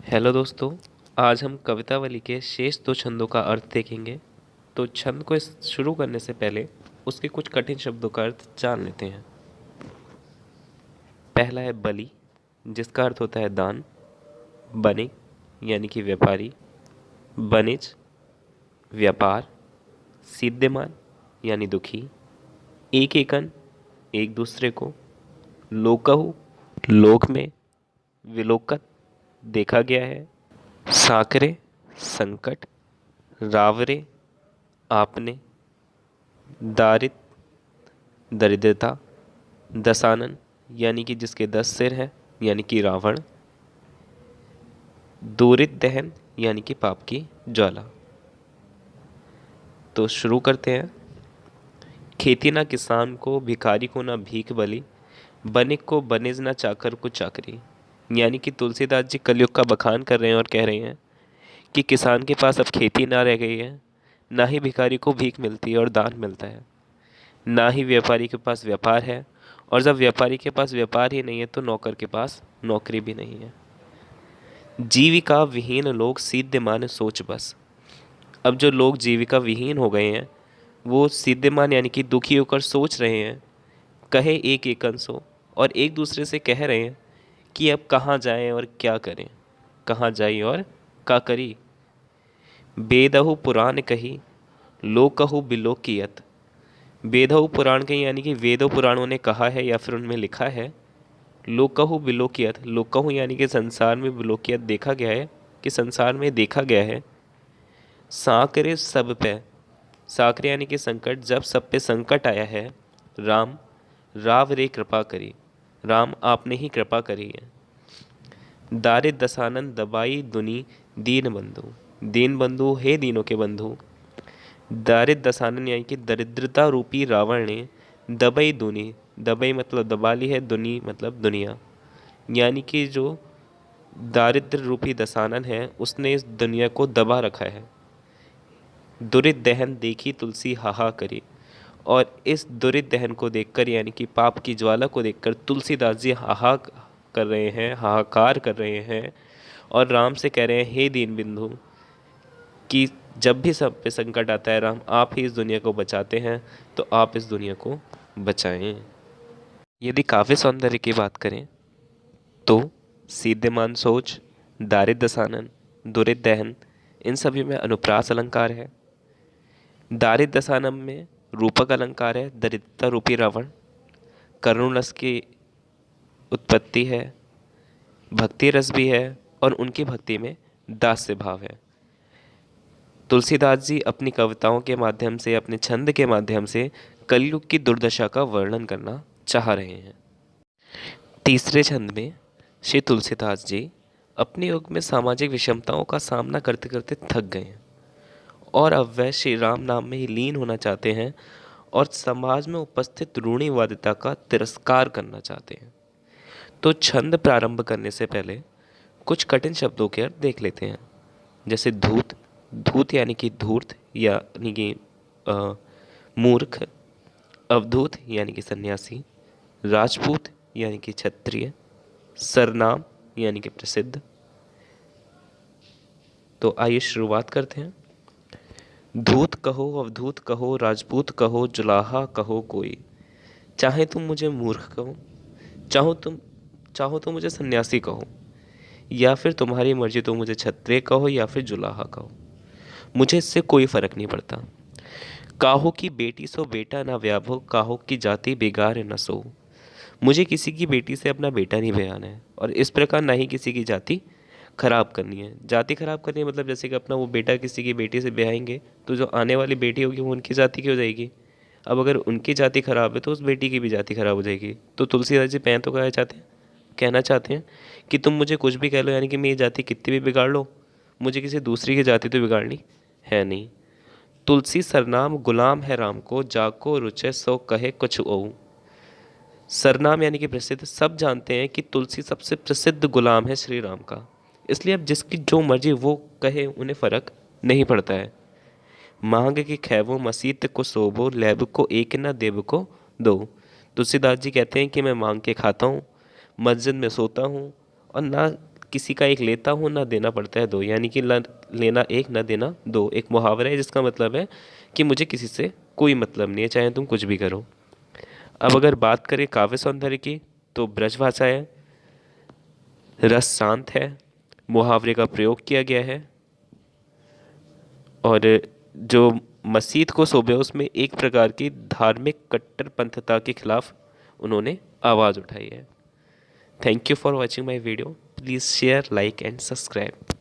Hello दोस्तों। आज हम कवितावली के शेष दो छंदों का अर्थ देखेंगे। तो छंद को शुरू करने से पहले उसके कुछ कठिन शब्दों का अर्थ जान लेते हैं। पहला है बलि, जिसका अर्थ होता है दान। बनिक यानी कि व्यापारी। बनिज व्यापार। सिद्धिमान यानी दुखी। एक एकन एक दूसरे को। लोकहु लोक में। विलोकत देखा गया है। साकरे संकट। रावरे आपने। दारिद दरिद्रता। दसानन यानी कि जिसके 10 सिर हैं यानी कि रावण। दूरित दहन यानी कि पाप की ज्वाला। तो शुरू करते हैं। खेती ना किसान को, भिखारी को ना भीख बली, बनिक को बनिज ना चाकर को चाकरी। यानी कि तुलसीदास जी कलयुग का बखान कर रहे हैं और कह रहे हैं कि किसान के पास अब खेती ना रह गई है, ना ही भिखारी को भीख मिलती है और दान मिलता है, ना ही व्यापारी के पास व्यापार है, और जब व्यापारी के पास व्यापार ही नहीं है तो नौकर के पास नौकरी भी नहीं है। जीविका विहीन लोग सीध्यमान सोच बस। अब जो लोग जीविका विहीन हो गए हैं वो सीध्यमान यानी कि दुखी होकर सोच रहे हैं। कहे एक एकन सो, और एक दूसरे से कह रहे हैं कि अब कहाँ जाएं और क्या करें, कहाँ जाई और का करी। बेदहु पुराण कही, लोकहु बिलोकियत। वेदहु पुराण कही यानी कि वेदों पुराणों ने कहा है या फिर उनमें लिखा है। लोकहु बिलोकियत, लोकहु यानी कि संसार में, बिलोकियत देखा गया है कि संसार में देखा गया है। साकरे सब पे, साकरे यानी कि संकट, जब सब पे संकट आया है। राम राव रे कृपा करी, राम आपने ही कृपा करी है। दारिद दसानन दबाई दुनी दीन बंधु, दीन बंधु हे दीनों के बंधु। दारिद दसानन यानी कि दरिद्रता रूपी रावण ने दबई दुनी, दबई मतलब दबा ली है, दुनी मतलब दुनिया, यानी कि जो दारिद्र रूपी दसानन है उसने इस दुनिया को दबा रखा है। दुरित दहन देखी तुलसी हाहा करी, और इस दुरित दहन को देखकर यानी कि पाप की ज्वाला को देखकर तुलसीदास जी हाहा कर रहे हैं, हाहाकार कर रहे हैं, और राम से कह रहे हैं हे दीन बिंदु, कि जब भी सब पे संकट आता है राम आप ही इस दुनिया को बचाते हैं, तो आप इस दुनिया को बचाएं। यदि काव्य सौंदर्य की बात करें तो सीध्यमान सोच, दारिद दसानन, दुरित दहन, इन सभी में अनुप्रास अलंकार है। दारिद दसानन में रूपक अलंकार है, दरिद्रता रूपी रावण। करुण रस की उत्पत्ति है, भक्ति रस भी है, और उनकी भक्ति में दास्य भाव है। तुलसीदास जी अपनी कविताओं के माध्यम से, अपने छंद के माध्यम से कलयुग की दुर्दशा का वर्णन करना चाह रहे हैं। तीसरे छंद में श्री तुलसीदास जी अपने युग में सामाजिक विषमताओं का सामना करते करते थक गए हैं, और अब वह श्री राम नाम में ही लीन होना चाहते हैं और समाज में उपस्थित रूढ़िवादिता का तिरस्कार करना चाहते हैं। तो छंद प्रारंभ करने से पहले कुछ कठिन शब्दों के अर्थ देख लेते हैं। जैसे धूत, धूत यानी कि धूर्त यानी कि मूर्ख। अवधूत यानी कि सन्यासी। राजपूत यानी कि क्षत्रिय। सरनाम यानी कि प्रसिद्ध। तो आइए शुरुआत करते हैं। धूत कहो, अवधूत कहो, राजपूत कहो, जुलाहा कहो कोई, चाहे तुम मुझे मूर्ख कहो, चाहो तो मुझे सन्यासी कहो, या फिर तुम्हारी मर्जी तो मुझे क्षत्रिय कहो या फिर जुलाहा कहो, मुझे इससे कोई फर्क नहीं पड़ता। काहो की बेटी सो बेटा ना व्याभो, काहो की जाति बिगाड़ न सो। मुझे किसी की बेटी से अपना बेटा नहीं ब्याना है, और इस प्रकार ना ही किसी की जाति खराब करनी है। जाति खराब करनी है मतलब जैसे कि अपना वो बेटा किसी की बेटी से ब्याहेंगे तो जो आने वाली बेटी होगी वो उनकी जाति की हो जाएगी। अब अगर उनकी जाति खराब है तो उस बेटी की भी जाति खराब हो जाएगी। तो तुलसीदास जी पैं तो कहना चाहते हैं कि तुम मुझे कुछ भी कह लो, यानी कि मेरी जाति कितनी भी बिगाड़ लो, मुझे किसी दूसरी की जाति तो बिगाड़नी है नहीं। तुलसी सरनाम गुलाम है राम को, जाको रुचे सो कहे कुछ ओ। सरनाम यानी कि प्रसिद्ध, सब जानते हैं कि तुलसी सबसे प्रसिद्ध गुलाम है श्री राम का, इसलिए अब जिसकी जो मर्जी वो कहे उन्हें फर्क नहीं पड़ता है। मांग के खैबो मसीत को सोबो, लैब को एक न देव को दो। तुलसीदास जी कहते हैं कि मैं मांग के खाता हूँ, मस्जिद में सोता हूँ, और ना किसी का एक लेता हूँ ना देना पड़ता है दो, यानी कि लेना एक ना देना दो एक मुहावरा है जिसका मतलब है कि मुझे किसी से कोई मतलब नहीं है, चाहे तुम कुछ भी करो। अब अगर बात करें काव्य सौंदर्य की, तो ब्रजभाषा है, रस शांत है, मुहावरे का प्रयोग किया गया है, और जो मसीत को शोभे उसमें एक प्रकार की धार्मिक कट्टरपंथता के खिलाफ उन्होंने आवाज़ उठाई है। Thank you for watching my video. Please share, like and subscribe.